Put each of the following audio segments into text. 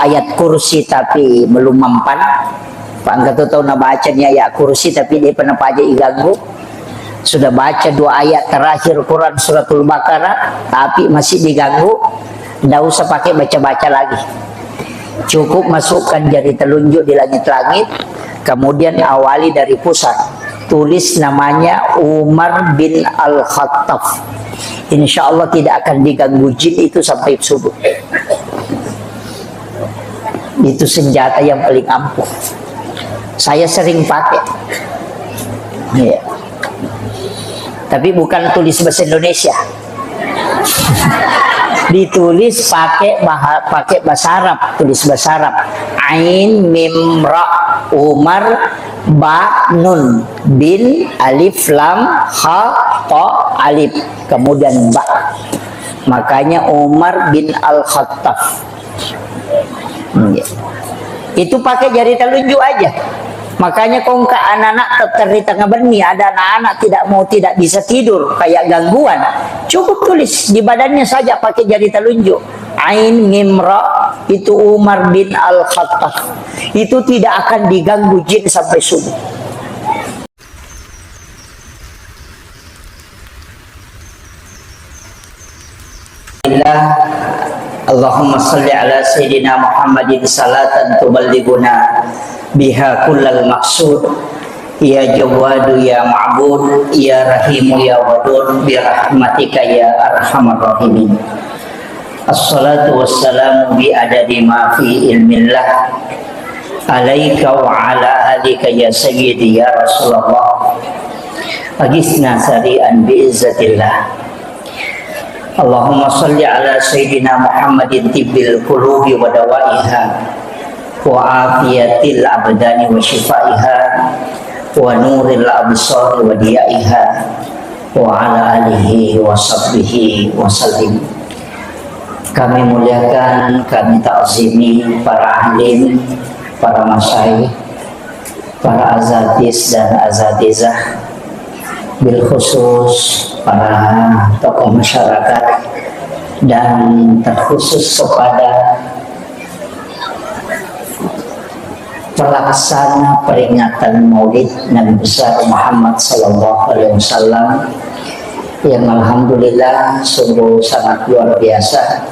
ayat kursi tapi belum mempan. Pak Angkat tahu nak baca ni ayat kursi tapi dia pernah aja iganggu. Sudah baca 2 ayat terakhir Quran suratul Baqarah tapi masih diganggu. Tidak usah pakai baca-baca lagi. Cukup masukkan jari telunjuk di langit-langit, kemudian awali dari pusat. Tulis namanya Umar bin Al-Khattab. Insya Allah tidak akan diganggu jin itu sampai subuh. Itu senjata yang paling ampuh. Saya sering pakai. Ya. Tapi bukan tulis bahasa Indonesia. Ditulis pakai bahasa Arab, tulis bahasa Arab. Ain mim ra Umar ba nun bin alif lam ha ta alif kemudian ba. Makanya Umar bin Al-Khattab. Itu pakai jari telunjuk aja. Makanya kong ke anak-anak terteri tengah berni, ada anak-anak tidak bisa tidur kayak gangguan. Cukup tulis di badannya saja pakai jari telunjuk. Ain mim ra itu Umar bin Al-Khattab. Itu tidak akan diganggu jin sampai subuh. Allahumma salli ala sayyidina Muhammadin salatan tuballighuna biha kullal maqsud. Ya Jawadu ya Ma'bud ya Rahimu ya Wadud bi rahmatika ya arhamar rahimin. Assalatu wassalamu bi adadi ma fi ilmillah alaika wa ala alika ya sayyidi ya Rasulullah. Agisna sari'an bi izzatillah. Allahumma salli ala sayyidina Muhammadin tibbil qulubi wa dawaiha wa afiyatil abdani wa shifaiha wa nuril absar wa diyaiha wa ala alihi wa sahbihi wa sallim. Kami muliakan, kami ta'zimi para alim, para masyayikh, para azatis dan azatizah, bil khusus para tokoh masyarakat dan terkhusus kepada pelaksana peringatan Maulid Nabi besar Muhammad sallallahu alaihi wasallam yang alhamdulillah sungguh sangat luar biasa.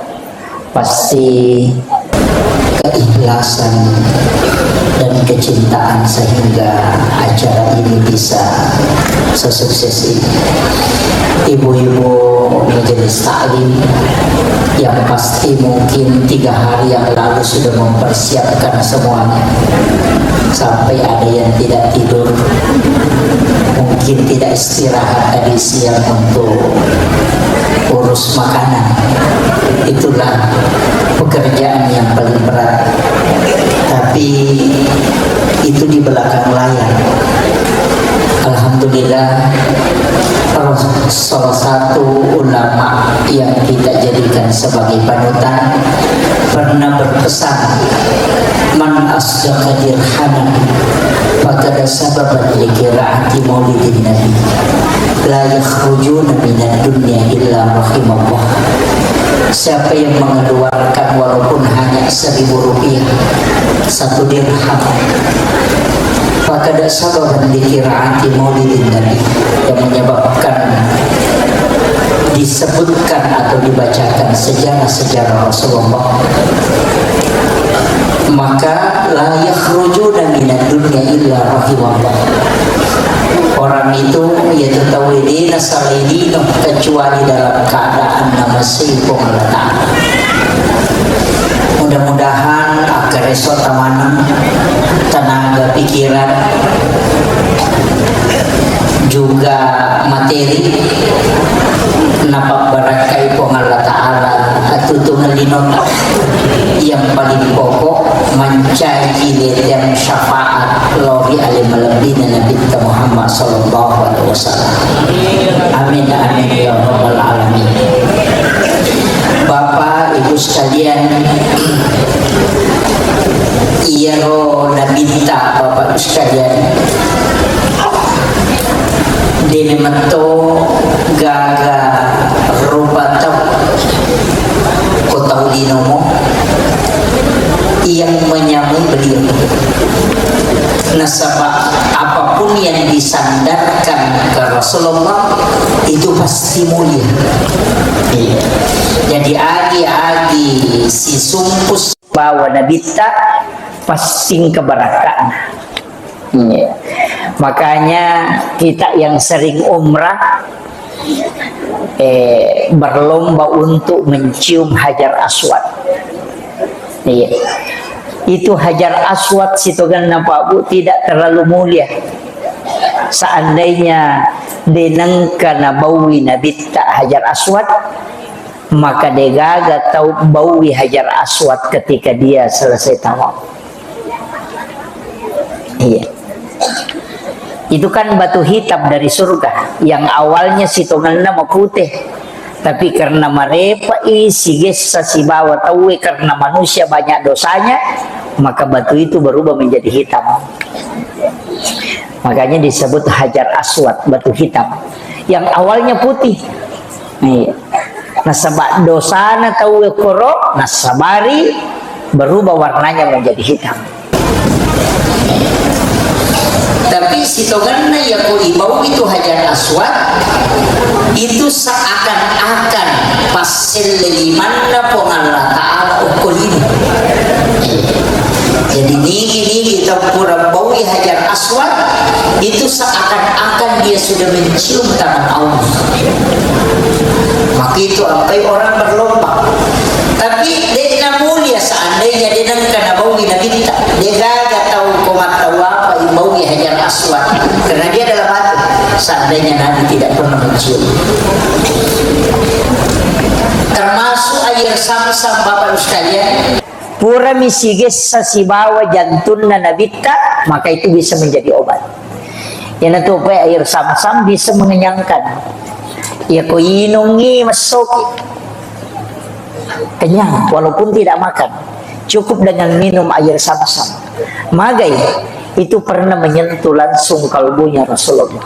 Pasti keikhlasan dan kecintaan sehingga acara ini bisa sesukses ini. Ibu-ibu majelis taklim yang pasti mungkin 3 hari yang lalu sudah mempersiapkan semuanya, sampai ada yang tidak tidur, mungkin tidak istirahat tadi siang untuk urus makanan. Itulah pekerjaan yang paling berat, tapi itu di belakang layar. Alhamdulillah, salah satu ulama yang kita jadikan sebagai panutan pernah berpesan, man asdaqa dirhaman faqad sababan li qiraati maulidin nabi la yakhrujuna minad dunya illa rahimallah. Siapa yang mengeluarkan walaupun hanya 1.000 rupiah, 1 dirham, maka ada sababan dikiraati maulidin nabi, yang menyebabkan disebutkan atau dibacakan sejarah-sejarah Rasulullah, maka la yakhrujuna minad dunya illa rahimallah. Orang itu yatawidina salidina kecuali dalam keadaan nama sibuk Allah Ta'ala. Mudah-mudahan agar esok tamanam tenaga pikiran juga materi napak barakai pong Allah Ta'ala atutungan linot yang paling pokok mencari yang syafaat lori alim malabina Nabi Muhammad sallallahu alaihi wasallam. Amin amin ya rabbal alamin. Bapak Ibu sekalian, iya ro nabita Bapak Ibu sekalian, dene meto gaga rupa tau kota dinomo yang menyambut beliau. Nasabah apapun yang disandarkan ke Rasulullah itu pasti mulia. Iya. Jadi agi-agi si sumpus bawa nabita pasti keberkahan. Iya. Makanya kita yang sering umrah berlomba untuk mencium Hajar Aswad. Iya. Itu Hajar Aswad situ kan Pak Bu tidak terlalu mulia. Seandainya denangka nabawi nabita Hajar Aswad, maka degaga tahu bawi Hajar Aswad ketika dia selesai tawaf. Iya. Itu kan batu hitam dari surga yang awalnya sitongan nama putih, tapi karena mereka isi gesa si bawa tahu karena manusia banyak dosanya, maka batu itu berubah menjadi hitam. Makanya disebut Hajar Aswad, batu hitam yang awalnya putih. Nasabah dosana tahu koro nasabari berubah warnanya menjadi hitam. Tapi sitoganna ya ko ibau itu Hajar Aswad itu seakan-akan pasel limanna po Allah Ta'ala ukul ini. Jadi nigi tampura bawi Hajar Aswad itu seakan-akan dia sudah mencium tangan Allah. Maka itu sampai orang berlomba. Tapi dia mulia seandainya dia nangka bawi Nabi dia gak tahu komat tahu apa bawi Hajar Aswad karena dia adalah batu. Seandainya Nabi tidak pernah mencium. Termasuk air Sam-Sam Bapak sekalian. Pura misiges sa sibawa jantun na nabita, maka itu bisa menjadi obat. Yan ito pa air Sam-Sam bisa mengenyangkan. Ya ko inungi masoki. Kenyang walaupun tidak makan. Cukup dengan minum air Sam-Sam. Magai itu pernah menyentuh langsung kalbunya Rasulullah.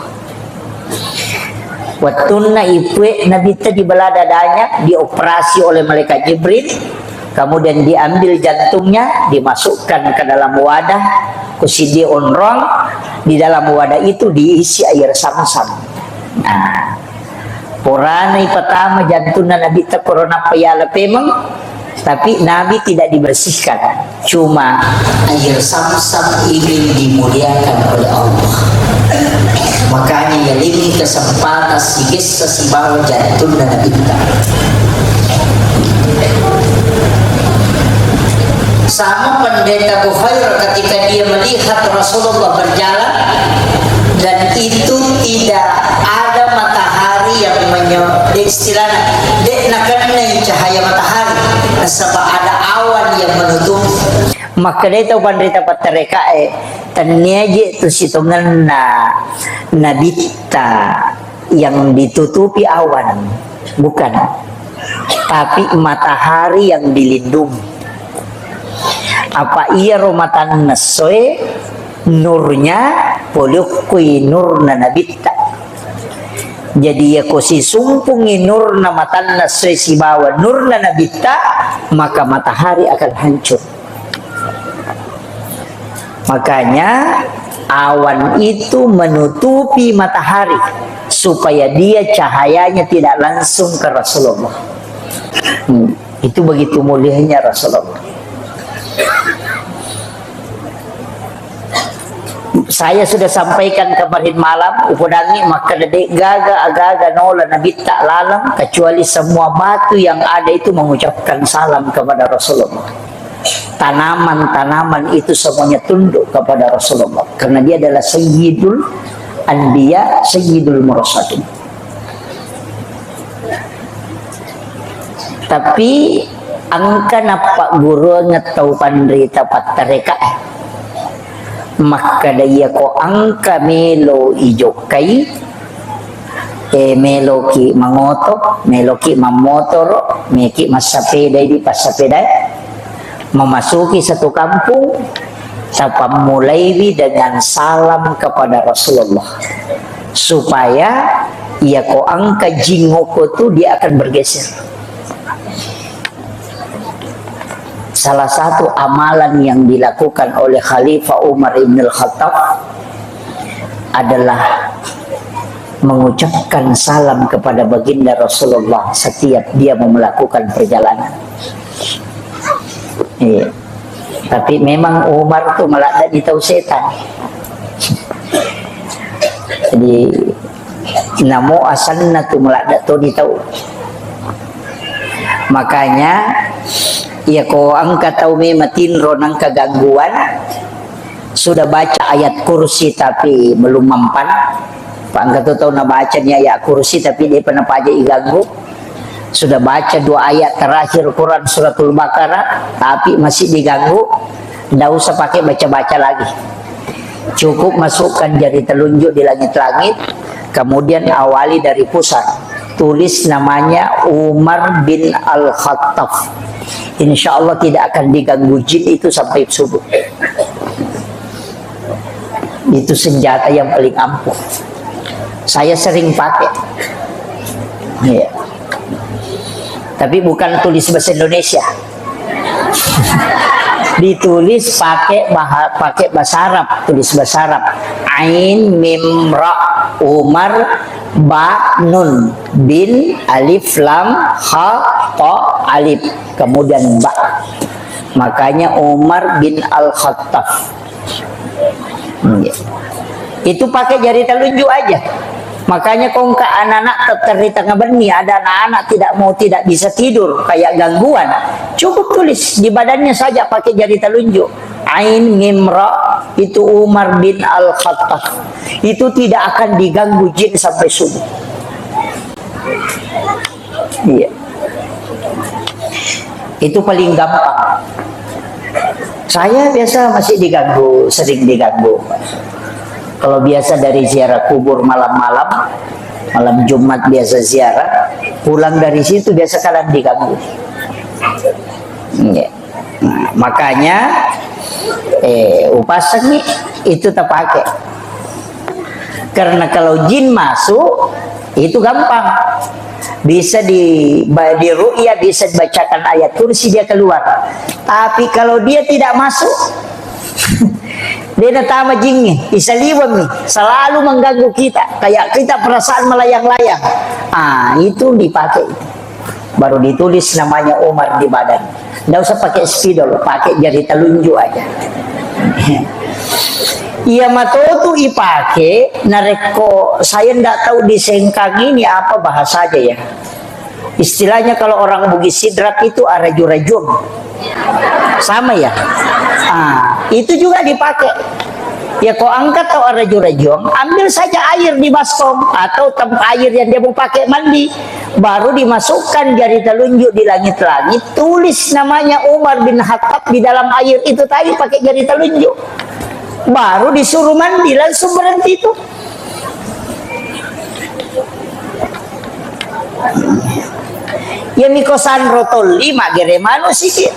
Watun na ipwe nabita di baladadanya dioperasi oleh malaikat Jibril. Kemudian diambil jantungnya, dimasukkan ke dalam wadah, kusidi onrong, di dalam wadah itu diisi air Sam-Sam. Nah, Purana pertama jantungnya Nabi tak corona payala pemang, tapi Nabi tidak dibersihkan. Cuma air Sam-Sam ini dimuliakan oleh Allah. Makanya ya ini kesempatan sigis sesibawa jantungnya Nabi tak. Sama pendeta Bukhair ketika dia melihat Rasulullah berjalan dan itu tidak ada matahari yang istilahnya cahaya matahari, sebab ada awan yang menutup. Maka dia pendeta patereka taniaje itu situngan na nabita yang ditutupi awan, bukan, tapi matahari yang dilindungi. Apa iya romatan nasoe nurnya polukui nurna nabita. Jadi ya kosi sumpungi nurna matan nasoe si bawa nurna nabita, maka matahari akan hancur. Makanya awan itu menutupi matahari supaya dia cahayanya tidak langsung ke Rasulullah. Itu begitu mulianya Rasulullah. Saya sudah sampaikan kemarin malam upodangi maka dedek gaga agaga nola nabi tak lalang kecuali semua batu yang ada itu mengucapkan salam kepada Rasulullah. Tanaman-tanaman itu semuanya tunduk kepada Rasulullah karena dia adalah sayyidul anbiya, sayyidul mursalin. Tapi angka napa guru ngetau pandrita patareka maka daya ko angka melo ijokai melo ki mangoto melo ki mamotoro meki masapeda di pasapeda memasuki satu kampung sapa mulai dengan salam kepada Rasulullah supaya ia ko angka jingoko tu dia akan bergeser. salah satu amalan yang dilakukan oleh Khalifah Umar ibn al-Khattab adalah mengucapkan salam kepada baginda Rasulullah setiap dia mau melakukan perjalanan. Iya. Tapi memang Umar tuh malah tahu setan. Jadi namo asalna tuh malah tahu. Makanya ya ko angka tahu mematin ronang kegangguan sudah baca ayat kursi tapi belum mempan. Pak angka tahu na baca nih ayat kursi tapi dia pernah aja iganggu. Sudah baca 2 ayat terakhir Quran suratul Baqarah tapi masih diganggu, tidak usah pakai baca-baca lagi. Cukup masukkan jari telunjuk di langit-langit, kemudian awali dari pusat. Tulis namanya Umar bin Al-Khattab. Insya Allah tidak akan diganggu jin itu sampai subuh. Itu senjata yang paling ampuh. Saya sering pakai. Ya. Tapi bukan tulis bahasa Indonesia. Ditulis pakai bahasa Arab, tulis bahasa Arab. Ain mim ra Umar ba nun bin alif lam ha ta alif kemudian ba. Makanya Umar bin Al-Khattab. Itu pakai jari telunjuk aja. Makanya kongka anak-anak ternyata berni ada anak-anak tidak bisa tidur kayak gangguan, cukup tulis di badannya saja pakai jari telunjuk Ain Mimra itu Umar bin Al-Khattab, itu tidak akan diganggu jin sampai subuh. Iya, itu paling gampang. Saya biasa masih diganggu, sering diganggu. Kalau biasa dari ziarah kubur malam-malam, malam Jumat biasa ziarah, pulang dari situ biasa kalian diganggu. Ya. Nah, makanya upasak nih itu terpakai. Karena kalau jin masuk itu gampang, bisa di ru'ya, bisa dibacakan ayat kursi dia keluar. Tapi kalau dia tidak masuk, dia datang jinnya, isaliwam nih, selalu mengganggu kita, kayak kita perasaan melayang-layang. Itu dipakai, baru ditulis namanya Umar di badan. Nggak usah pakai spidol, pakai jari telunjuk aja. Iya matau tuh ipake, nareko saya ndak tahu di Sengkang ini apa bahasa aja ya. Istilahnya kalau orang Bugis Sidrak itu araju-rajum. Sama ya. Itu juga dipakai. Ya kau angkat atau araju-rajum, ambil saja air di baskom atau tempat air yang dia mau pakai mandi, baru dimasukkan jari telunjuk di langit-langit, tulis namanya Umar bin Khattab di dalam air itu tadi pakai jari telunjuk. Baru disuruh mandi, langsung berhenti itu. Ya mikosan rotol 5 gere manusia.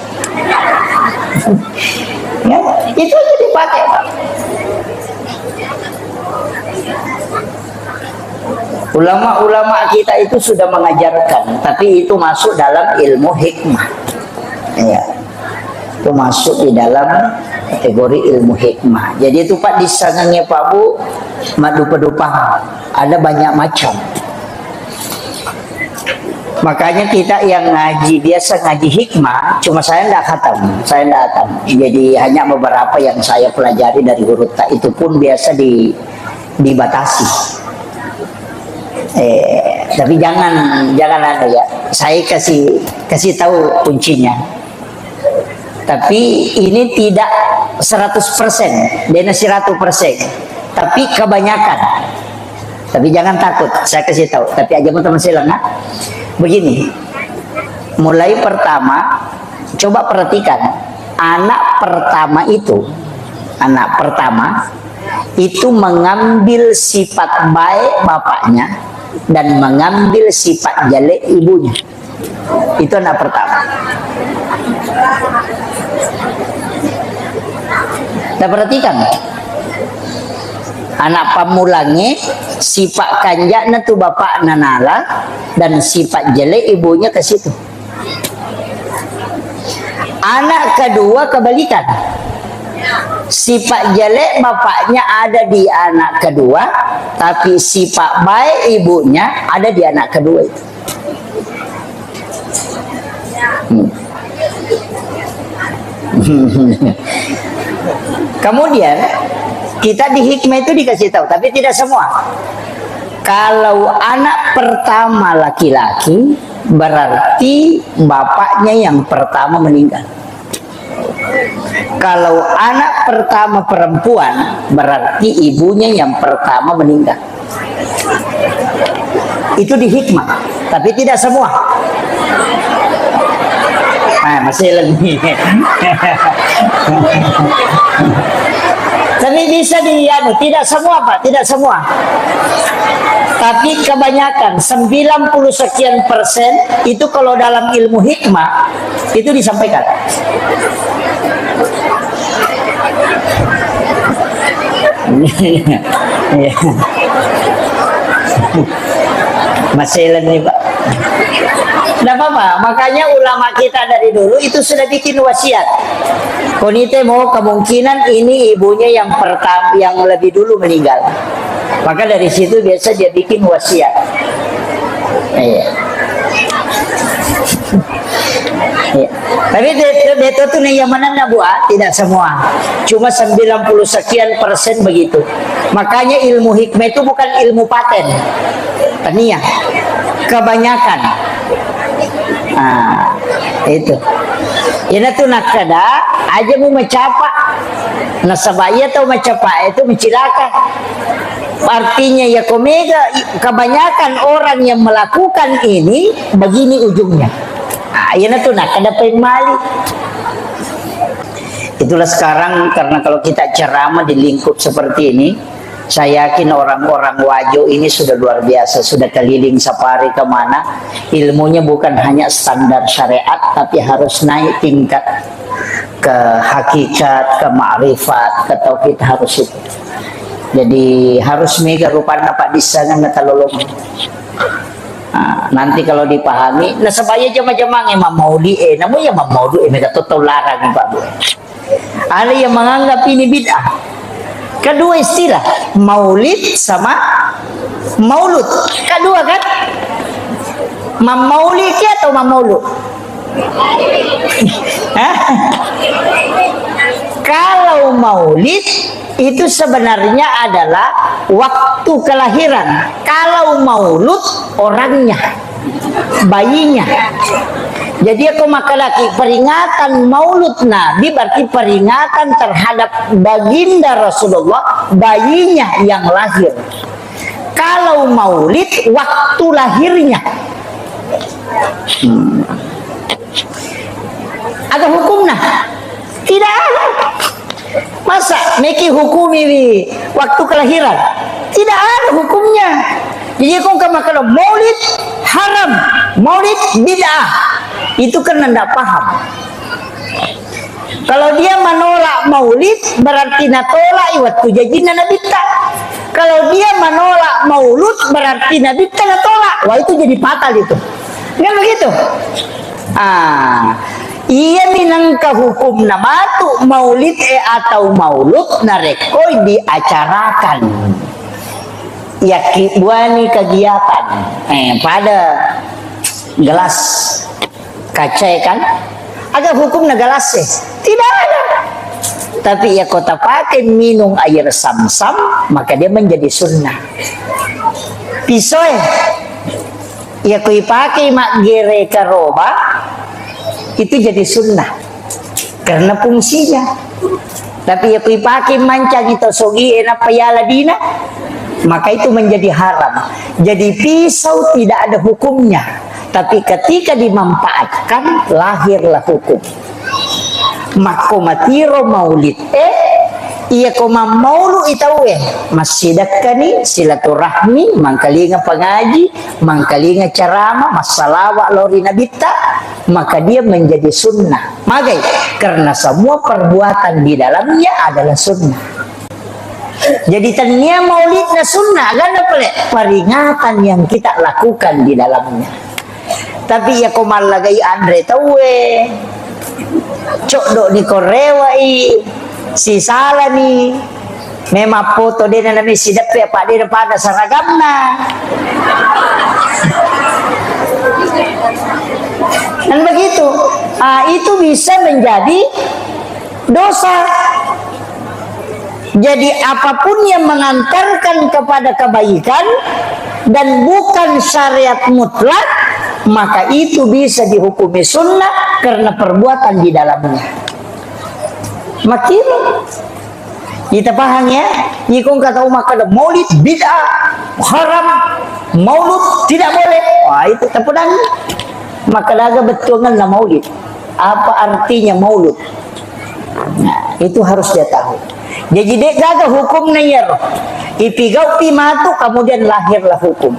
Ya, itu aja dipakai, Pak. Ulama-ulama kita itu sudah mengajarkan, tapi itu masuk dalam ilmu hikmah. Ya. Itu masuk di dalam kategori ilmu hikmah. Jadi itu Pak di sananya Pak Bu, madu-pedupa ada banyak macam. Makanya kita yang ngaji biasa ngaji hikmah, cuma saya tidak khatam, jadi hanya beberapa yang saya pelajari dari huruf ta, itu pun biasa dibatasi. Tapi jangan ada ya, saya kasih tahu kuncinya. Tapi ini tidak 100%, dia 100%, tapi kebanyakan. Tapi jangan takut, saya kasih tahu. Tapi aja teman-teman silang. Begini, mulai pertama, coba perhatikan, anak pertama itu mengambil sifat baik bapaknya dan mengambil sifat jelek ibunya. Itu anak pertama. Kita perhatikan, anak pamulangnya sifat kanjaknya tuh bapak nanala dan sifat jelek ibunya ke situ. Anak kedua kebalikan. Sifat jelek bapaknya ada di anak kedua, tapi sifat baik ibunya ada di anak kedua itu. Kemudian kita di hikmah itu dikasih tahu, tapi tidak semua. Kalau anak pertama laki-laki, berarti bapaknya yang pertama meninggal. Kalau anak pertama perempuan, berarti ibunya yang pertama meninggal. Itu di hikmah, tapi tidak semua. Masih lebih. Tapi bisa tidak semua Pak, tidak semua. Tapi kebanyakan 90 sekian persen itu kalau dalam ilmu hikmah itu disampaikan. Masih nih Pak. Tidak apa-apa, makanya ulama kita dari dulu itu sudah bikin wasiat. Konite mau kemungkinan ini ibunya yang pertama, yang lebih dulu meninggal. Maka dari situ biasa dia bikin wasiat. Tapi itu tuh yang mana buat tidak semua, cuma 90 sekian persen begitu. Makanya ilmu hikmah itu bukan ilmu paten, tania, kebanyakan. Itu. Ini tuh nak kada aja mau mencapak, nasabaya atau mencapak itu mencilaka. Artinya ya komega, kebanyakan orang yang melakukan ini begini ujungnya. Ini tuh nak kada pemali. Itulah sekarang, karena kalau kita ceramah di lingkup seperti ini, saya yakin orang-orang Wajo ini sudah luar biasa, sudah keliling safari kemana, ilmunya bukan hanya standar syariat, tapi harus naik tingkat ke hakikat, ke ma'rifat, ke tauhid, harus itu. Jadi harus mega rupanya Pak Disangan natalolong. Nanti kalau dipahami, nah sebaya jama-jama Imam Maudi, namun ya Imam Maudi mega total larang Pak Bu. Ada yang menganggap ini bid'ah. Kedua istilah, maulid sama maulud. Kedua kan? Maulid atau maulud? Kalau maulid itu sebenarnya adalah waktu kelahiran. Kalau maulud orangnya, bayinya. Jadi aku makalaki peringatan maulud Nabi berarti peringatan terhadap baginda Rasulullah, bayinya yang lahir. Kalau maulid waktu lahirnya. Ada hukumnya? Tidak ada. Masa meki hukumi waktu kelahiran? Tidak ada hukumnya. Jadi kau makan maulid haram, maulid bid'ah. Itu kan tidak paham. Kalau dia menolak maulid berarti natolak waktu janjinya Nabi tak. Kalau dia menolak maulud berarti Nabi tak natolak. Wah itu jadi fatal itu. Kan begitu? Ia minangka hukum nama tu maulid atau maulud narekoi diacarakan. Ya buani kegiatan pada gelas kaca kan ada hukum gelas tidak ada, tapi ya kota pakai minum air sam-sam maka dia menjadi sunnah. Pisau ya kui pakai mak gere karoba itu jadi sunnah karena fungsinya. Tapi ya kui pakai mancang itu sogi enak payala dina maka itu menjadi haram. Jadi pisau tidak ada hukumnya, tapi ketika dimanfaatkan lahirlah hukum. Makomatiro maulid iya koma maulu itawe masjidakani silaturahmi mangkalinga pengaji mangkalinga ceramah masalawat lori nabita maka dia menjadi sunnah. Magai karena semua perbuatan di dalamnya adalah sunnah. Jadi tania maulidnya sunnah kan peringatan yang kita lakukan di dalamnya. Tapi ya komal lagi Andre tahu Cok dok ni korewai si salah ni. Memang foto dia na si depe apa dia pada seragamna. Dan begitu, itu bisa menjadi dosa. Jadi apapun yang mengantarkan kepada kebaikan dan bukan syariat mutlak, maka itu bisa dihukumi sunnah karena perbuatan di dalamnya. Makin kita paham ya, jika kata umat kada maulid bid'ah, haram, maulud tidak boleh. Wah itu terpedang. Maka daga betul lah maulid. Apa artinya maulud? Nah, itu harus dia tahu. Jadi dia gagal hukumnya ya. Ipigau pimatu kemudian lahirlah hukum.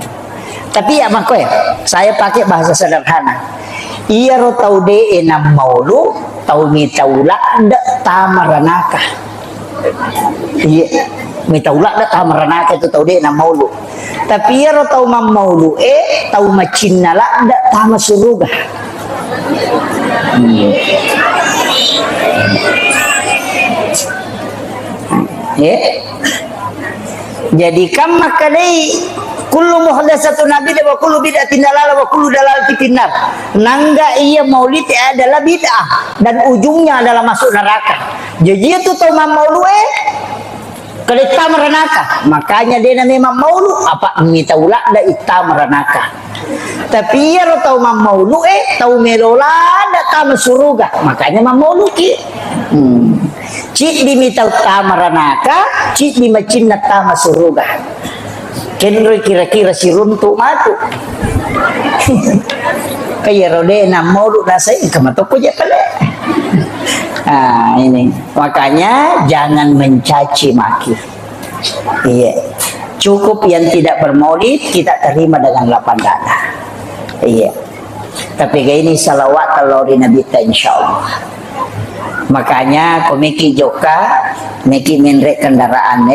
Tapi ya mako ya, saya pakai bahasa sederhana. Iya ro tau de enam maulu, tau mi taula ndak tamaranaka. Iya, mi taula ndak tamaranaka itu tau de enam maulu. Tapi iya ro tau mam maulu tau macinnala ndak tamasuruga. Jadi kam makadai kullu muhdatsatun nabi wa kullu bid'atin dalalah wa kullu dalalatin finnar. Nangga iya maulid adalah bid'ah dan ujungnya adalah masuk neraka. Jadi itu tahu maulu kalau itam renaka, makanya dia namanya maulu apa minta ulah da itam renaka. Tapi ia tahu maulu tahu melola da tam suruga, makanya maulu ki. Cik di minta utama renaka, cik di macin tama suruga. Kenro kira-kira si runtuk matu. Kayak rode enam maulu rasai kematoko je pale. Nah ini makanya jangan mencaci maki. Iya, cukup yang tidak bermaulid kita terima dengan lapang dada. Iya, tapi kayak ini salawat kalau di Nabi ta insyaallah. Makanya komiki joka meki menrek kendaraan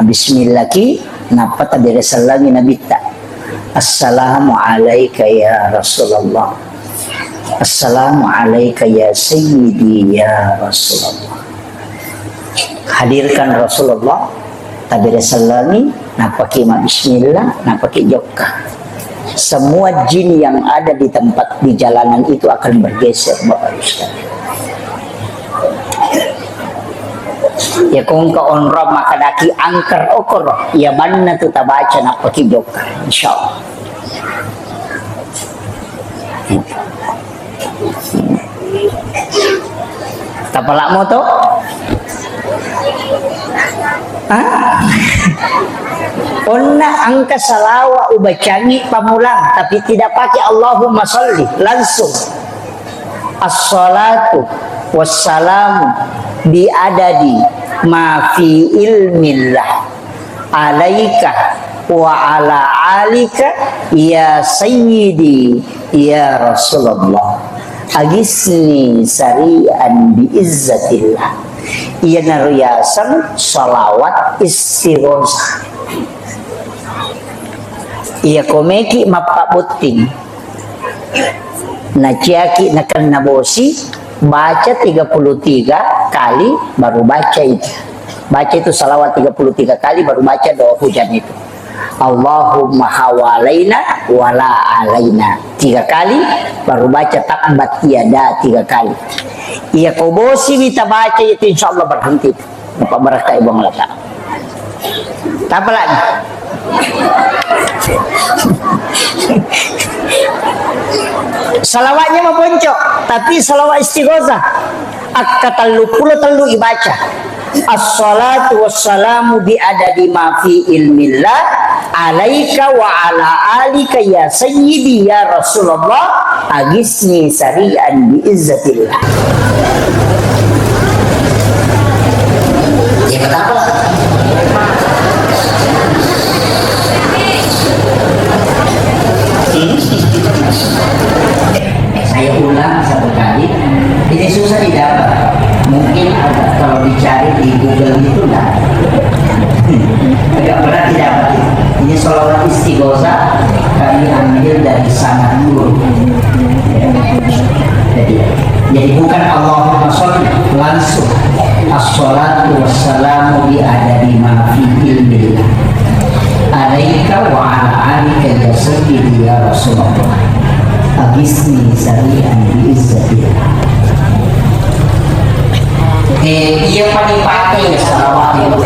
bismillah ki napa tadi salami Nabi ta. Assalamu alayka ya Rasulullah. Assalamualaikum ya Sayyidi ya Rasulullah. Hadirkan Rasulullah tabir salami napaki ma bismillah napaki joka. Semua jin yang ada di tempat di jalanan itu akan bergeser Bapak Ustaz. Ya kung ka onrob makadaki angker okor ya manna tu tabaca napaki joka insyaallah. Tapalak mo to? Una ang kasalawa ubacangi pamulang tapi tidak pakai Allahumma sholli langsung. As-salatu wassalamu biadadi ma fi ilmillah alaika wa ala alika ya sayyidi ya Rasulullah. Agisni sari'an biizzatillah. Ia nariyasan salawat istighosah. Ia komeki mapabuting. Naciaki nakan nabosi baca 33 kali baru baca itu. Baca itu salawat 33 kali baru baca doa hujan itu. Allahumma hawalaina wala alaina 3 kali baru baca takbat tiada 3 kali. Ia kobosi kita baca itu insyaallah berhenti. Bapak berkah ibu ngelata. Apa lagi? Salawatnya mau boncok, tapi salawat istighosah. Akatalu puluh telu ibaca. As-salatu wassalamu biadadi ma fi ilmillah alaika wa ala alika ya sayyidi ya Rasulullah agisni sari'an biizzatillah. Ya kenapa? Saya ulang satu kali, ini susah didapat. Mungkin ada, kalau dicari di Google itu enggak. Tidak pernah didapat. Ini salawat istighosah kami ambil dari sanad guru. Jadi bukan Allahumma sholli, langsung as-sholatu wassalamu bi adabi ma fi ilmillah alaika wa ala alika ya sayyidi ya Rasulullah agisni sari'an bi izzatillah. Ia pakai salawat itu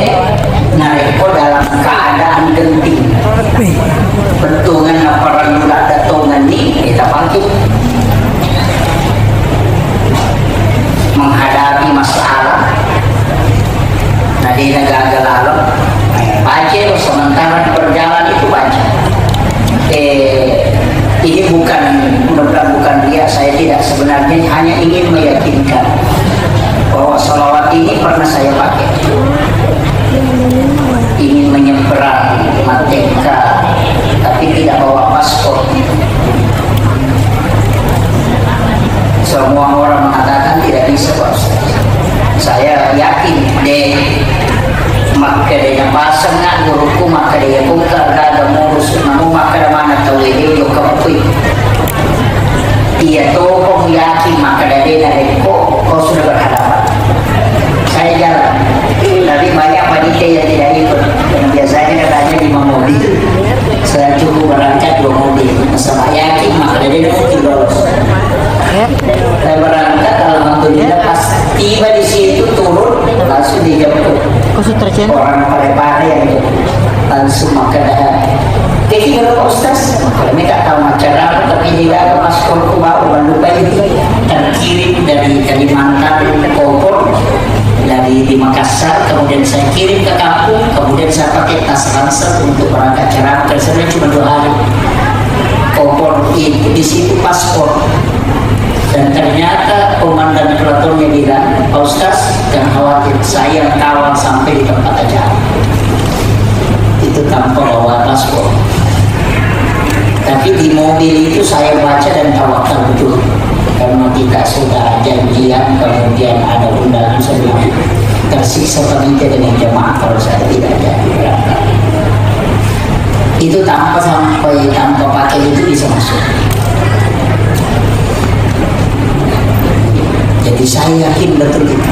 nareko dalam keadaan genting bentungan apa rula datongan ni kita pakai menghadapi masalah. Nah di negara lalu baca sementara berjalan itu baca. Ini bukan, mudah-mudahan bukan dia, saya tidak, sebenarnya hanya ingin meyakinkan bahwa salawat ini pernah saya pakai. Ingin menyeberang Merdeka tapi tidak bawa paspor. Semua orang mengatakan tidak bisa, Pak Ustaz. Saya yakin deh, maka dia pasang nak guruku, maka dia buka ada ngurus namu, maka mana tahu dia juga kapui. Dia tohong yakin, maka dia dari kau sudah berhadapan. Saya jalan dari banyak panitia yang tidak ikut, yang biasanya katanya 5 mobil, saya cukup berangkat 2 mobil. Sama yakin, maka dia mungkin lolos. Saya berangkat, alhamdulillah pas tiba di situ turun langsung dijemput orang pare-pare yang langsung makan. Jadi kalau Pak Ustaz, kami tak tahu macam apa, tapi dia ada paspor ke bawah Bandung ini terkirim dari Kalimantan ke Bogor, dari di Makassar, kemudian saya kirim ke kampung, kemudian saya pakai tas ransel untuk berangkat ceramah. Kerjanya cuma 2 hari. Kompor di situ paspor. Dan ternyata komandan pelatonnya bilang, Pak Ustaz, jangan khawatir, saya kawal sampai di tempat aja. Itu tanpa bawa paspor. Tapi di mobil itu saya baca dan tawakal betul. Karena kita sudah janjian, kemudian ada undangan, saya bilang, tersiksa panitia dengan jemaah kalau saya tidak jadi berangkat. Itu tanpa pakai itu bisa masuk. Jadi saya yakin betul itu.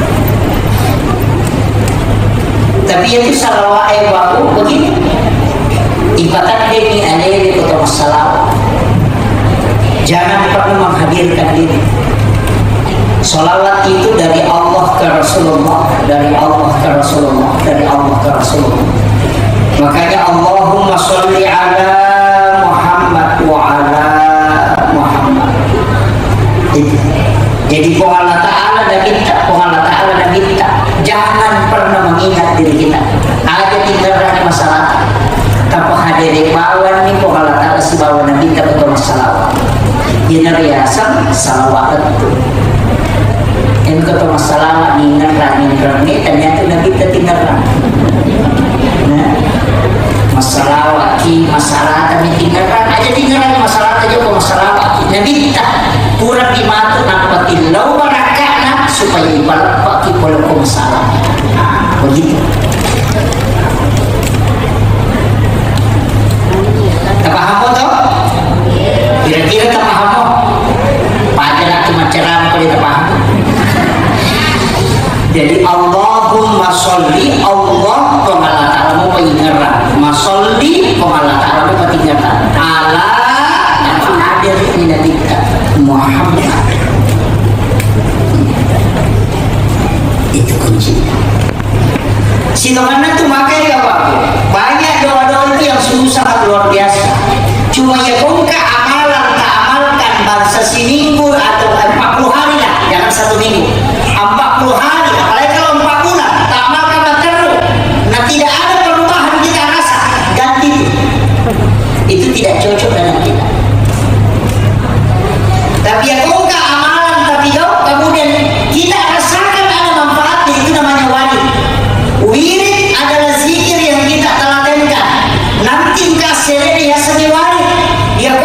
Tapi itu salawat baru begini. Ibatan demi alaihi wa salawat. Jangan pernah menghadirkan diri. Salawat itu dari Allah ke Rasulullah, dari Allah ke Rasulullah, dari Allah ke Rasulullah. Makanya Allahumma sholli ala Muhammad wa ala Muhammad. Jadi Allah Ta'ala dah minta, Allah Ta'ala dah minta, jangan pernah mengingat diri kita. Ada tinggalkan masalah, tanpa hadir bawan ni Allah Ta'ala si bawan Nabi kita betul masalah. Ini riasan salawat itu. Yang kata masalah ni nerang ni ternyata Nabi kita tinggalkan. Masalah ki masalah kami tinggalkan aja, tinggalkan masalah aja kok masalah Nabi kita kurang dimatu nampatin lau barakana supaya ibarat pakai kalau masalah. Begitu. Tak paham toh? Kira-kira tak paham toh? Pajalah cuma ceramah kalau tak paham. Jadi Allahumma sholli, Allah Allah Ta'ala mau pengingaran, masolli Allah Ta'ala mau pengingaran ala yang hadir di Nabi Muhammad. Itu kunci. Silakan itu makai apa? Banyak doa-doa itu yang sungguh sangat luar biasa. Cuma ya kongka amalan tak amalkan bangsa seminggu atau 40 hari lah, jangan 1 minggu. 40 hari, apalagi kalau 4 bulan tak amalkan terus. Nah tidak ada perubahan kita rasa, ganti itu tidak cocok dengan kita. Tapi ya kongka amalan tapi jauh, kemudian kita rasakan ada manfaatnya, itu namanya wali. Wirid adalah zikir yang kita teladankan. Nanti kasih dia seni wali, dia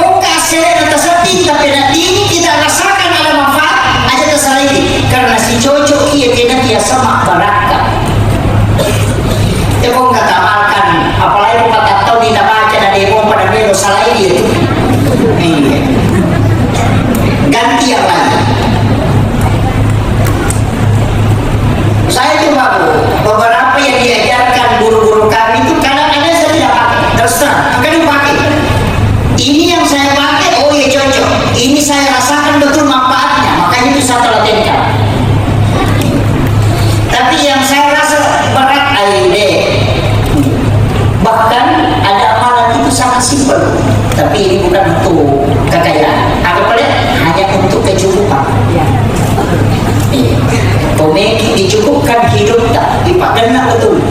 ini Pak, kena betul.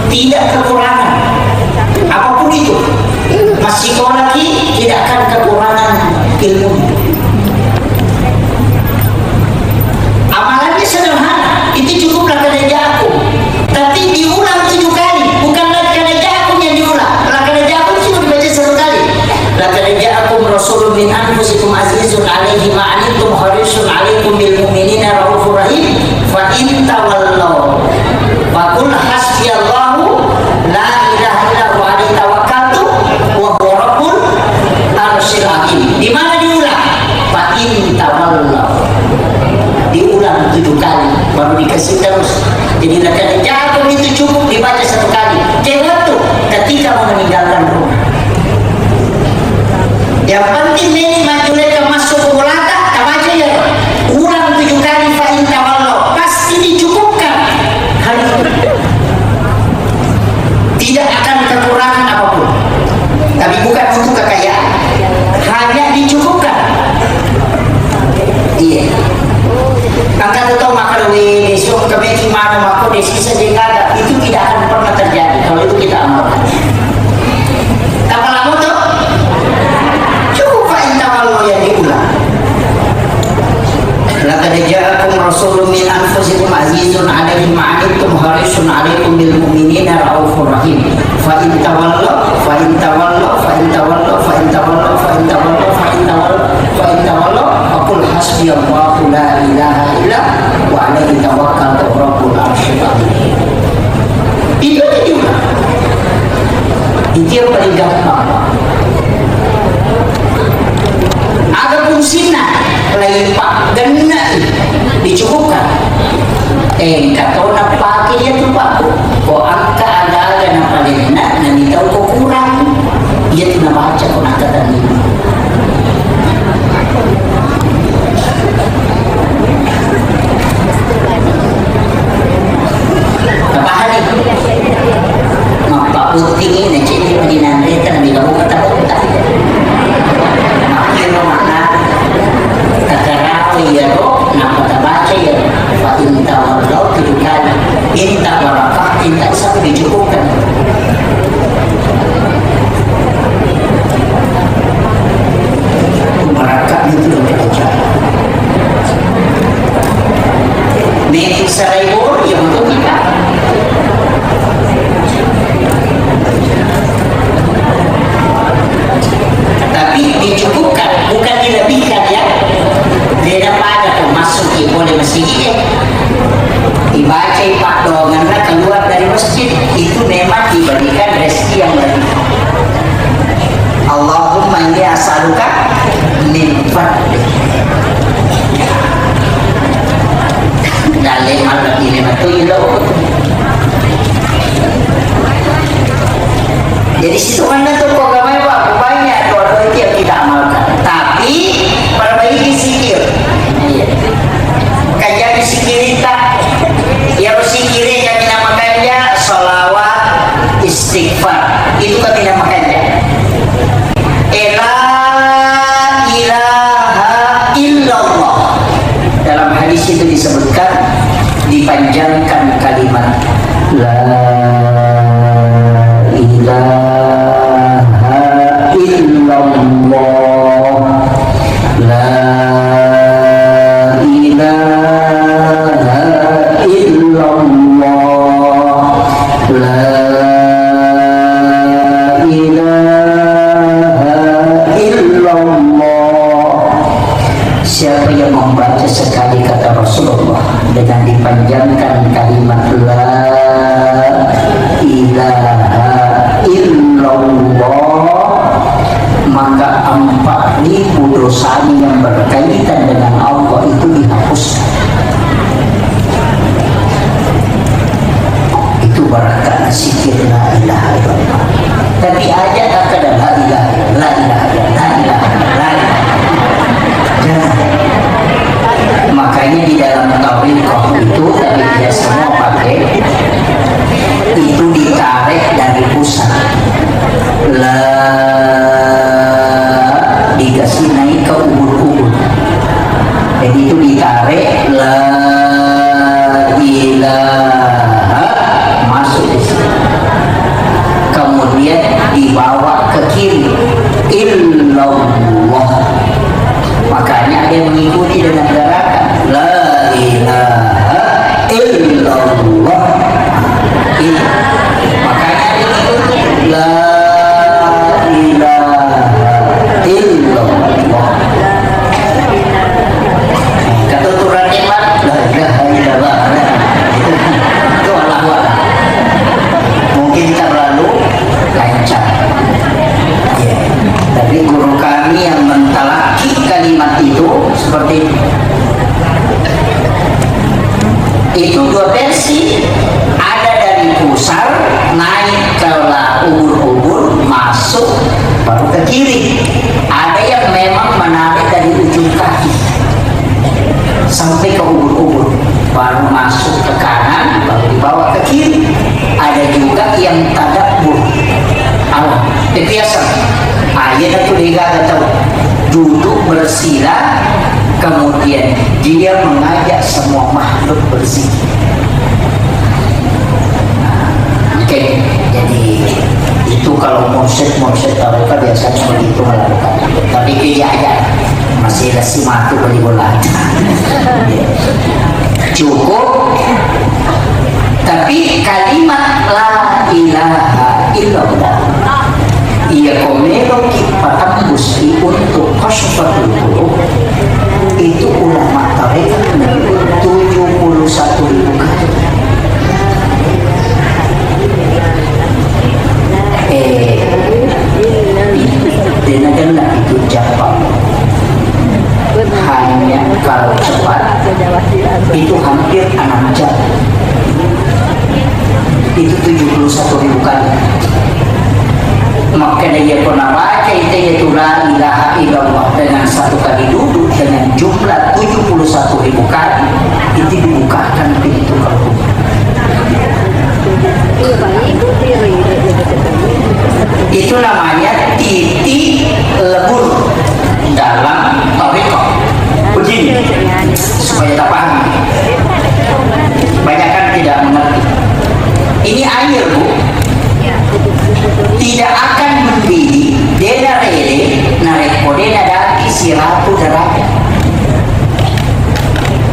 Tidak kekurangan apapun itu. Masih kau lagi tidak akan kekurangan ilmu. Amalannya sederhana, itu cukuplah kerja aku. Tapi diulang 7 kali, bukan kerja aku yang diulang. Kerja aku cuma dibaca 1 kali. Kerja aku Rasulun min anfusikum azizun alaihi ma'anitum harisun alaikum bil mu'minina raufur rahim. Fa in tawallaw wa qul hasbiyallahu la ilaha illa huwa alaihi tawakkaltu wa huwa rabbul arsyil azim. Di mana diulang? Fa in tawallaw. Diulang 7 kali baru dikasih terus. Jadi kerja aku itu cukup dibaca 1 kali. Waktu ketika mau meninggalkan rumah. Yang penting ini majuleka masuk ke mulata, tak baca ya. Ulang 7 kali fa'in tawallo. Pasti dicukupkan hal itu. Tidak akan kekurangan apapun. Tapi bukan untuk kekayaan. Hanya dicukupkan. Iya. Angkat itu makan besok kebeci mana maka desi saja ada. Itu tidak akan pernah terjadi kalau itu kita amalkan. Kapal lama tuh cukup fa'in tawallo yang diulang. Laqad ja'akum rasulun min anfusikum azizun 'alaihi ma 'anittum harisun 'alaikum bil mu'minina raufur rahim. Fa in tawallu fa in tawallu fa in tawallu fa in tawallu fa in tawallu fa in tawallu fa in tawallu faqul hasbiyallahu la ilaha illa wa 'alaihi tawakkaltu rabbul arsyil azim. Itu juga. Itu yang paling gampang. Adapun sunnah lepak gena dicukupkan. Kata nak pakai dia tu Pak. Kau angka ada nak paling enak, nanti tahu kau kurang. Dia tu nak baca kau nak kata ni. Apa hari? Maka putih ni ciri pendidikan mereka nabi kamu kata kata. Makin mana? Ya roh, nak baca ya, fa in tawallaw 7 kali. Minta barakah, minta sampai dicukupkan. Barakah itu lebih ajar. Meeting Saraibor yang untuk kita. Tapi dicukupkan, bukan dilebihkan ya. Dia pada masuk boleh masjid dibaca Pak doangan keluar dari masjid itu memang diberikan rezeki yang lebih. Allahumma inni as'aluka min fadlik. Dalam malam ini betul. Jadi situ mana tuh programnya Pak banyak doa-doa itu yang kita amalkan. Tapi perbaiki zikir. Kajian zikir kita yang zikir kami namakannya sholawat istighfar. Itu kami namakannya la ilaha illallah. Dalam hadis itu disebutkan dipanjangkan kalimat la ilaha illallah. La ilaha illallah. La ilaha illallah. Siapa yang membaca sekali kata Rasulullah dengan dipanjangkan kalimat la ilaha illallah ubur-ubur masuk baru ke kiri. Ada yang memang menarik dari ujung kaki sampai ke ubur-ubur baru masuk ke kanan baru dibawa ke kiri. Ada juga yang tadabbur alam biasa ayat itu dia tahu duduk bersila, kemudian dia mengajak semua makhluk berzikir. Oke, jadi itu kalau mursyid tarekat biasanya begitu melakukan. Tapi dia aja masih ada si matu beli bola. Cukup. Tapi kalimat la ilaha illallah ia komelo patambus untuk khasfatul qulub itu ulama tarekat menyebut 71.000 kali. Dengar itu Jepang hanya kalau cepat itu hampir 6 jam, itu 71.000 kali. Maka dia pernah baca itu la ilaha illallah dengan satu kali duduk dengan jumlah 71.000 kali itu dibukakan pintu kabur. Itu namanya titik lebur dalam tarekat. Begini supaya tak paham. Banyak kan tidak mengerti. Ini air bu, tidak akan membili dena rele nareko dena daki siratu derajat.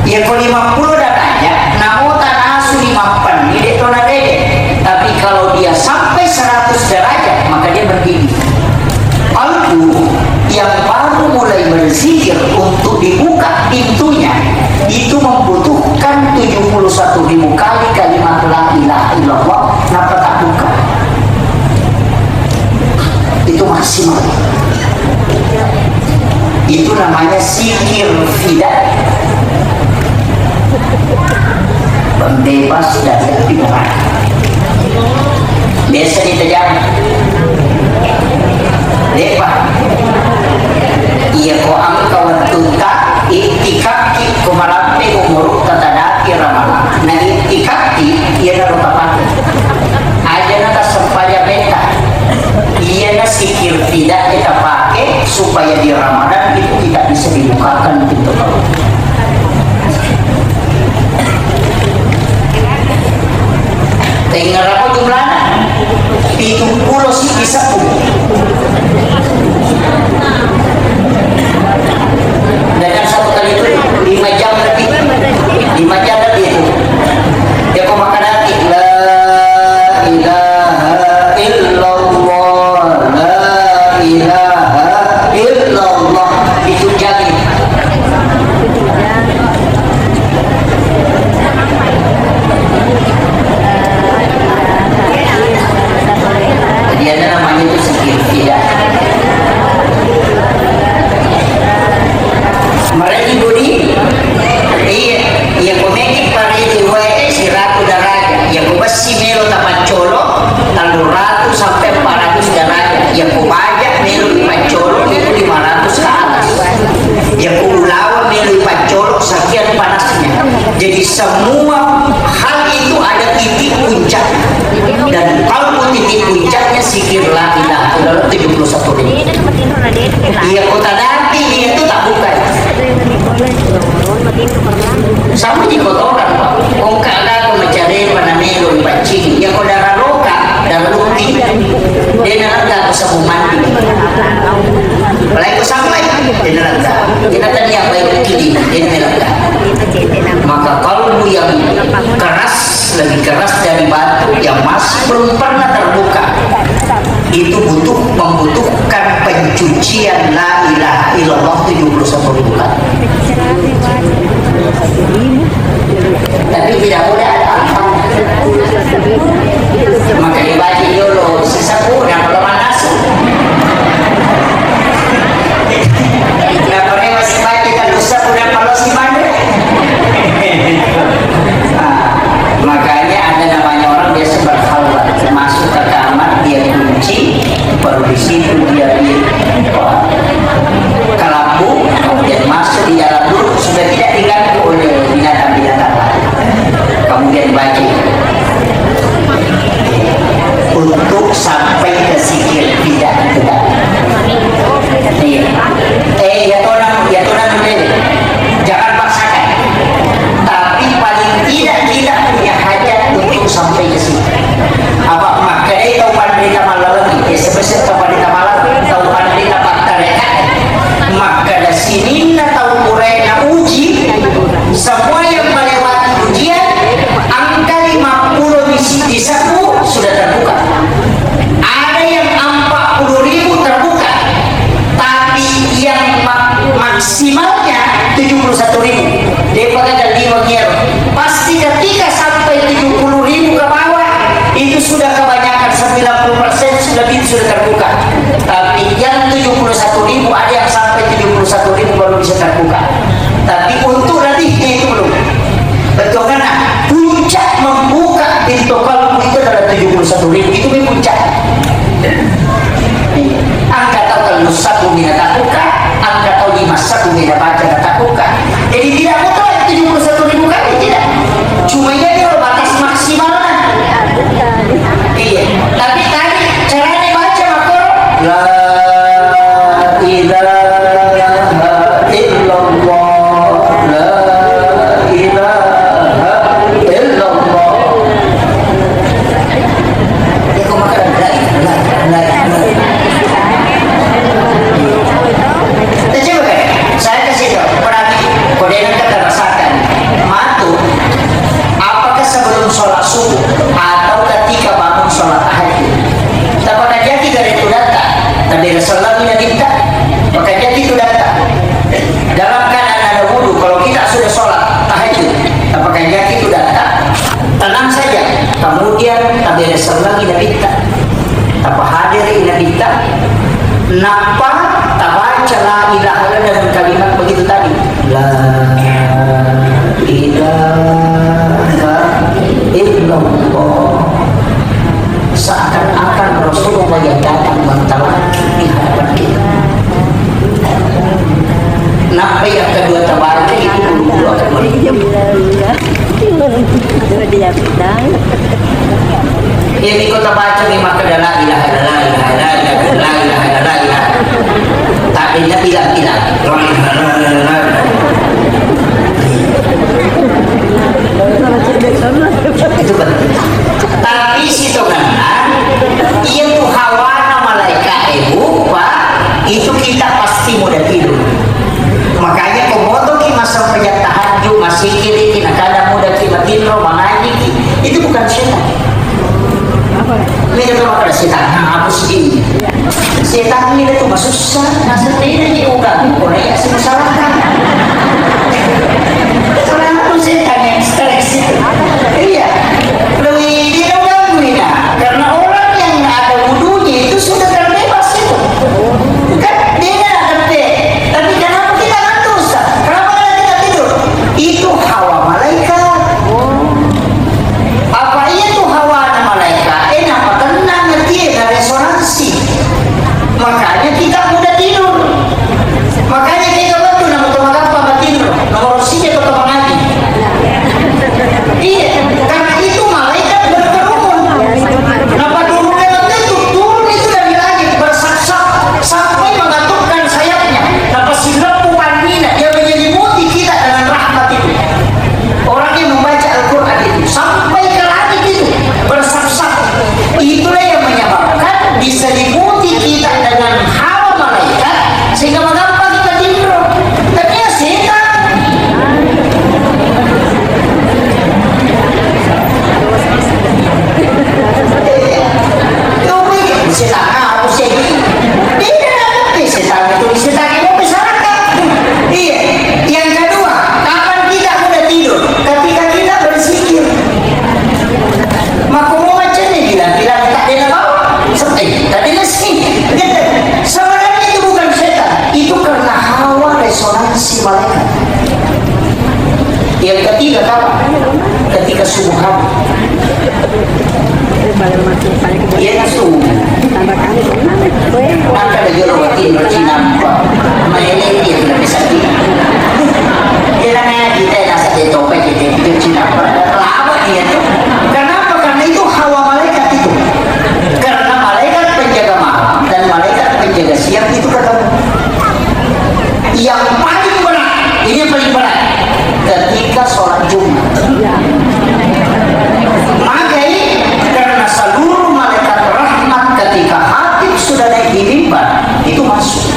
Ya ko 50 derajat, namota nasu 5 ini tona dede. Tapi kalau dia sampai 100 derajat maka dia berdiri. Kalbu yang baru mulai berzikir untuk dibuka pintunya itu membutuhkan 71.000 kali kalimat la ilaha illallah. Kenapa tak buka? Itu maksimal. Itu namanya zikir fidah, bebas dari api neraka. Biasa ditajam lepas ia ko ang kawantunta itikaki kumarampi umuruk tatadaki ramala na itikaki ia na rutapan aja na tasempaya beta ia na sikir tidak kita pakai supaya di Ramadan itu tidak bisa dibukakan pintu kabur. Tinggal apa jumlahnya? 70 sih bisa pun. Dalam satu kali itu 5 jam lebih. 5 jam lebih itu. Dia kok makan hati. La ilaha illallah. La ilaha illallah. Itu jamin. Dia namanya itu zikir fidah. Mereka budi, iya komedi pari diwae siratu daraja, yang kubasi melo tapat colo, lalu ratu sampai 400 daraja, yang kubajak melo lipat colo itu 500 ke atas, yang kubulawa melo lipat colo sekian panasnya. Jadi semua hal itu ada titik puncak, dan kalau titik puncaknya zikir la ilaha illallah 71.000. Iya kota nanti dia itu tak bukan. Sama di kotoran pak. Kong kada ko mencari panamelo pancing. Ya ko darah roka, darah luti. Dia nalangga ko sa mandi. Mulai ko sampai dia nalangga. Kita tadi apa itu kini dia nalangga. Maka kalbu yang keras lebih keras dari batu yang masih belum pernah terbuka itu membutuhkan pencucian la ilaha illallah 71.000 kali. Tapi tidak boleh ada apa. Maka dibaca dulu sisa kurang kalau manasu. Nah, kalau masih baca kan usah kurang kalau si mana. Makanya ada namanya orang biasa berkhalwat masuk ke kamar dia sudah kebanyakan 90% lebih sudah terbuka. Tapi yang 71.000 ada yang sampai 71.000 baru bisa terbuka. Tapi untuk lebihnya itu belum. Betul kan? Puncak membuka pintu kalbu itu adalah 71.000. Itu puncak. Angka tahu satu mina tak buka, angka tahu 51 mina baca tak buka. Jadi tidak mutlak 71.000 kali, tidak. Cuma ini adalah batas maksimal. Iya. Tapi tadi caranya baca maka la ilaha illallah, la ilaha illallah. Ya kau makan la. Saya kasih tahu, berarti kode yang kita rasakan, matu, apakah sebelum sholat subuh atau ketika bangun sholat tahajud? Apakah jadi dari itu datang? Tadi Rasulullah tidak minta, maka jadi itu datang. Dalam keadaan ada wudhu, kalau kita sudah sholat tahajud, apakah jadi itu datang? Tenang saja. Kemudian tadi Rasulullah tidak minta, apa hadir tidak minta? Napa tak baca la ilaha illallah dengan kalimat begitu tadi, la ilaha illallah, seakan-akan Rasulullah yang datang mentawar di hadapan kita. Napa yang kedua terbaca itu dulu akan melihat. Ini kota baca memang ke la ilaha illallah. Tapi dia tidak. Itu betul. Tapi situ kan, itu hawana malaikat ibu, Pak. Itu kita pasti mudah tidur. Makanya komodo ki masa pejat tahajud masih kiri kina kadang mudah ki tidur mengaji ki. Itu bukan setan. Mereka kalau ada setan, apa sih? Setan ini itu masuk susah, nasi ini juga, boleh ya masyarakat. Soalnya itu setan yang stres itu. Iya, lebih dia gangguin karena orang yang ada wudunya itu sudah terbebas itu. Kan dia nggak ngerti. Tapi kenapa kita ngantuk? Kenapa kita tidur? Itu hawa malaikat. Apa itu hawa malaikat? Apa tenang ngerti ada resonansi. Makanya kita mudah tidur. Makanya kita bantu nama teman apa tidur. Nomor sini atau teman lagi. Iya, karena itu malaikat berkerumun. Kenapa turunnya nanti itu turun itu dari langit bersaksak sampai mengantukkan sayapnya. Kenapa si lembu pandina dia menyelimuti kita dengan rahmat itu. Orang yang membaca Al-Quran itu sampai ke langit itu bersaksak. Itulah yang menyebabkan diselimuti kita dengan hawa malaikat sehingga mengapa kita tidur. Tapi ya setan. Setan harus jadi. Tidak ada setan itu setan itu masyarakat. Iya. Yang kedua, kapan kita mudah tidur? Ketika kita berzikir. Maka mau macam ni bilang tak ada apa. Tadi nasi. Sebenarnya itu bukan setan. Itu karena hawa resonansi malaikat. Yang ketiga kapan? Ketika subuh hari. Ia subuh. Maka ada jorobatin bercinampa. Mainin dia tidak bisa tidur. Dia namanya kita nasa di topek kita bercinampa. Lama dia tu. Kenapa? Karena itu hawa malaikat itu. Karena malaikat penjaga malam dan malaikat penjaga siang itu ketemu. Yang paling berat, ini yang paling berat, ketika sholat Jumat. Makanya karena seluruh malaikat rahmat ketika hatib sudah naik di mimbar itu masuk.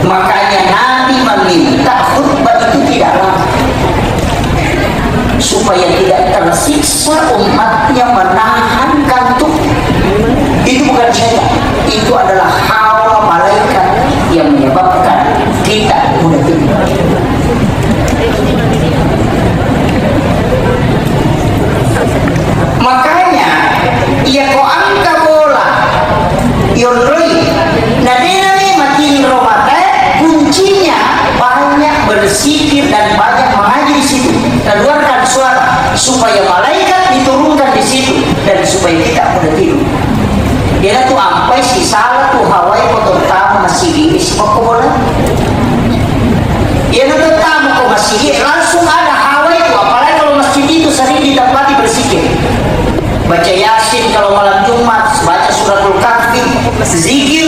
Makanya Nabi meminta khutbah itu tidak lama supaya tidak tersiksa umatnya menahan kantuk. Itu bukan setan, itu adalah hawa malaikat yang menyebabkan kita mudah tidur. supaya malaikat diturunkan di situ dan supaya kita mudah tidur. Dia tuh ampai si salah tuh Hawaii potong tamu masih di sepak bola. Dia tuh tamu kok masih langsung ada Hawaii tuh, apalagi kalau masjid itu sering ditempati berzikir. Baca Yasin kalau malam Jumat, baca suratul Kahfi, zikir,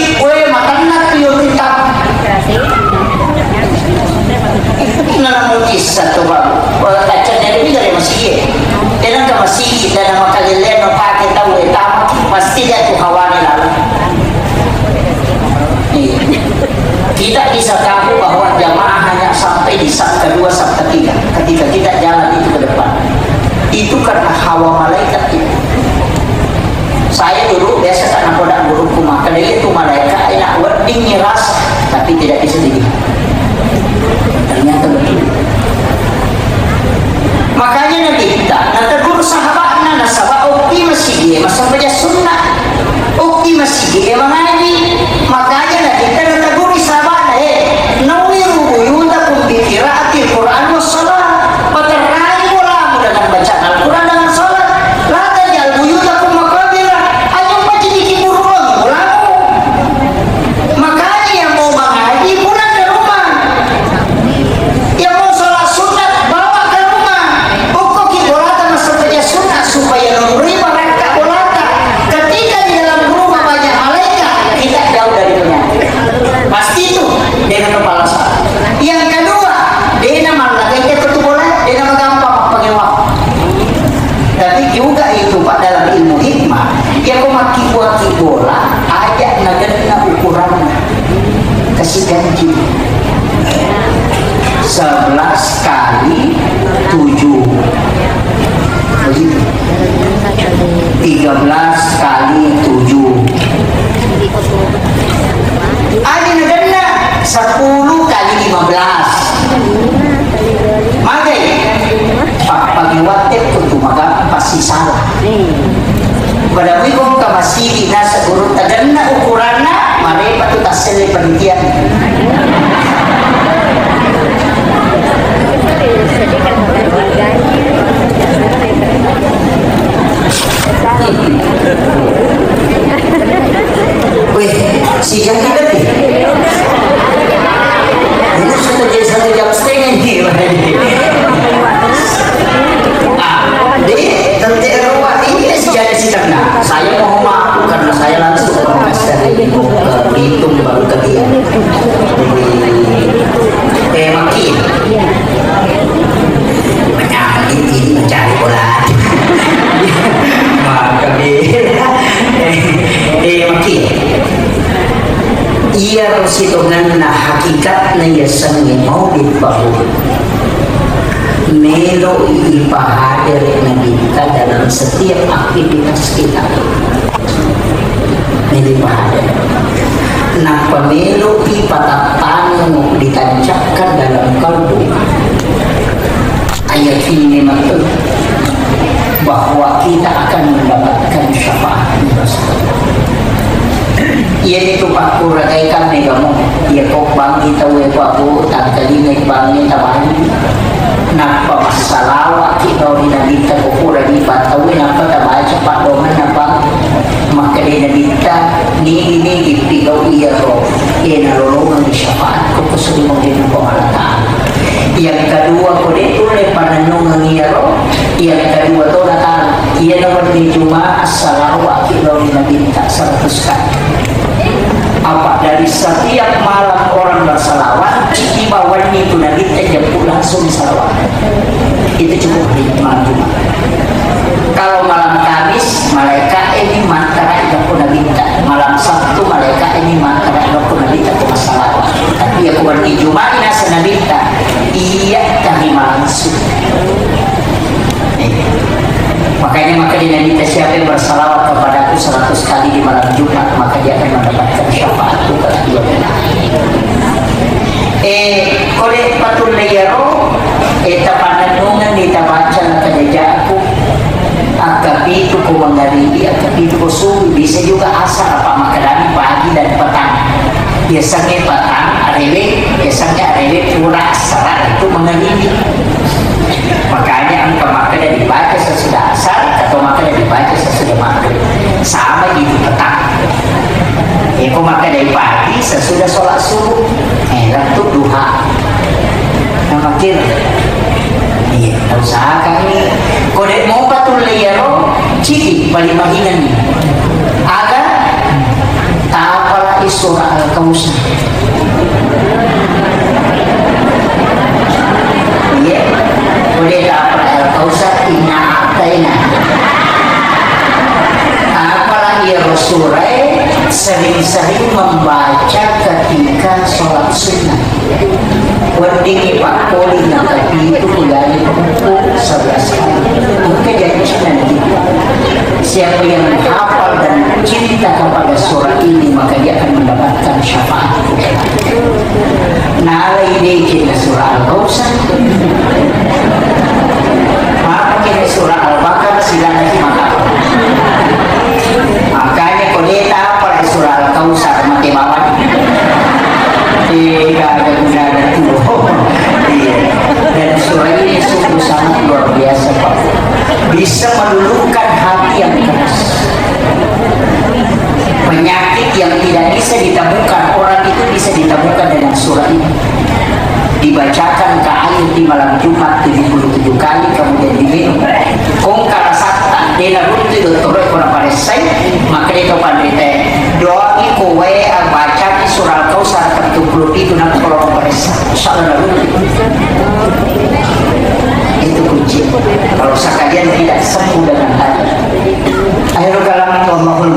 makan tuh yo kitab. Nah, mukjizat tuh baru. Kacanya lebih dari masjid. Dia ke masjid dan nama kalian pakai tahu etama pasti dia tuh hawani lalu. Tidak bisa tahu bahwa jamaah hanya sampai di saf kedua, saf ketiga. Ketika kita jalan itu ke depan, itu karena hawa malaikat itu. Saya dulu biasa karena kodak guruku maka itu malaikat enak wordingnya rasa, tapi tidak bisa dilihat. Ternyata betul. Makanya nanti kita guru sahabatnya nasabah ukti masih dia masa baca sunnah ukti masih dia mengaji. Makanya nanti kita guru sahabatnya nawiru buyutakum bi qiraatil Quran was salat, peterangi mulamu dengan bacaan Al-Quran dengan salat. La tajal buyutakum maqabira, ayo baca di kuburan mulamu. Makanya yang mau mengaji pulang ke rumah, yang mau salat sunat bawa ke rumah. Pokok kibolata masa baca sunat supaya menerima mereka bolata. Ketika di dalam rumah banyak malaikat, kita jauh dari penyakit. Pasti itu dengan kepala salah. Yang kedua, dia nama lagi itu boleh, dia nama gampang pakai waktu. Tapi juga itu Pak dalam ilmu hikmah, ya kau maki bola, ajak naga ukuran kasih ganti 11 kali 7 begitu, 13 kali 7 ada negara 10 kali 15 magai pagi waktu itu maka pasti salah. Pada wikong kamasigi nasa guru tagana ukuranna mare patu tasel penelitian. Wih, si Jaki tadi. Ini sudah jadi 1,5 jam nih. Jadi nanti eropa ini sejarah si ternak. Saya mohon maaf karena saya langsung berkas dari Bitung baru ke dia. Makin banyak ini mencari bola. Maka makin ia harus hitungan hakikatnya ya sangi mau dibangun. Melo ibahadir kita dalam setiap aktivitas kita. Melo ibahadir. Nah, pemelo ipatatan yang ditancapkan dalam kalbu. Ayat ini memang betul bahwa kita akan mendapatkan syafaat Rasulullah. Ia itu Pak Kurakai kami kamu. Ia kau bangi tahu Pak Bu tak telinga bangi tabani. Napa masalah kita dinamita kukura di patau napa tabaca Pak Doman napa maka dinamita ni pigau iya roh ia nalolongan di syafaat ko kesulimong din pangalataan. Yang kedua ko dito le pananungan iya roh. Yang kedua to datang ia naman di Jumat salawa kita dinamita 100 kali. Apa dari setiap malam orang bersalawat tiba wani itu nanti jam langsung salawat itu cukup di malam Jumat. Kalau malam Kamis malaikat ini mantara itu pun minta, malam Sabtu malaikat ini mantara itu pun minta ke salawat. Tapi aku berarti Jumat nasa nabita iya terima langsung. Makanya maka dinamita siapa yang bersalawat kepada aku 100 kali di malam Jumat maka dia akan mendapatkan syafaatku pada dua belah. Kole patul layaro tapananungan ditabaca na kadajaku akapitu ko mangaribi akapitu ko suwi bisa juga asar apa makarani pagi dan petang. Biasanya petang arewe, biasanya arewe pura asar itu mangaribi. Makanya angka maka dari baca sesudah sholat subuh, waktu duha. Nah makin, iya, usahakan nih. Kode mau patul layaro, ciki paling bagian nih. Agar tak apalah surah Al-Kautsar. Iya, kode tak apalah Al-Kautsar inna a'taina. Ya Rasulullah sering-sering membaca ketika sholat sunnah. Wendingi Pak Poli yang tadi itu dari buku 11 kali. Mungkin jadi nanti siapa yang hafal dan cinta kepada surah ini maka dia akan mendapatkan syafaat. Nah, ini kita surah Al-Kautsar. Maka kita surah Al-Baqarah silakan maka. Makanya kodeta pada surah Al-Kautsar mati mawar. Tidak ada guna itu. Dan surah ini sungguh sangat luar biasa Pak. Bisa meluluhkan hati yang keras. Penyakit yang tidak bisa ditemukan orang itu bisa ditemukan dengan surah ini. Dibacakan ke air di malam Jumat 77 kali kemudian diminum. Kung karasakta dena rutu dotoroi kona paresai maka itu pandite doa iku wae baca di surah Al-Kautsar 40 itu nak kolong paresai insyaallah rutu itu kunci. Kalau sekalian tidak sembuh dengan tadi akhirul kalam Allahul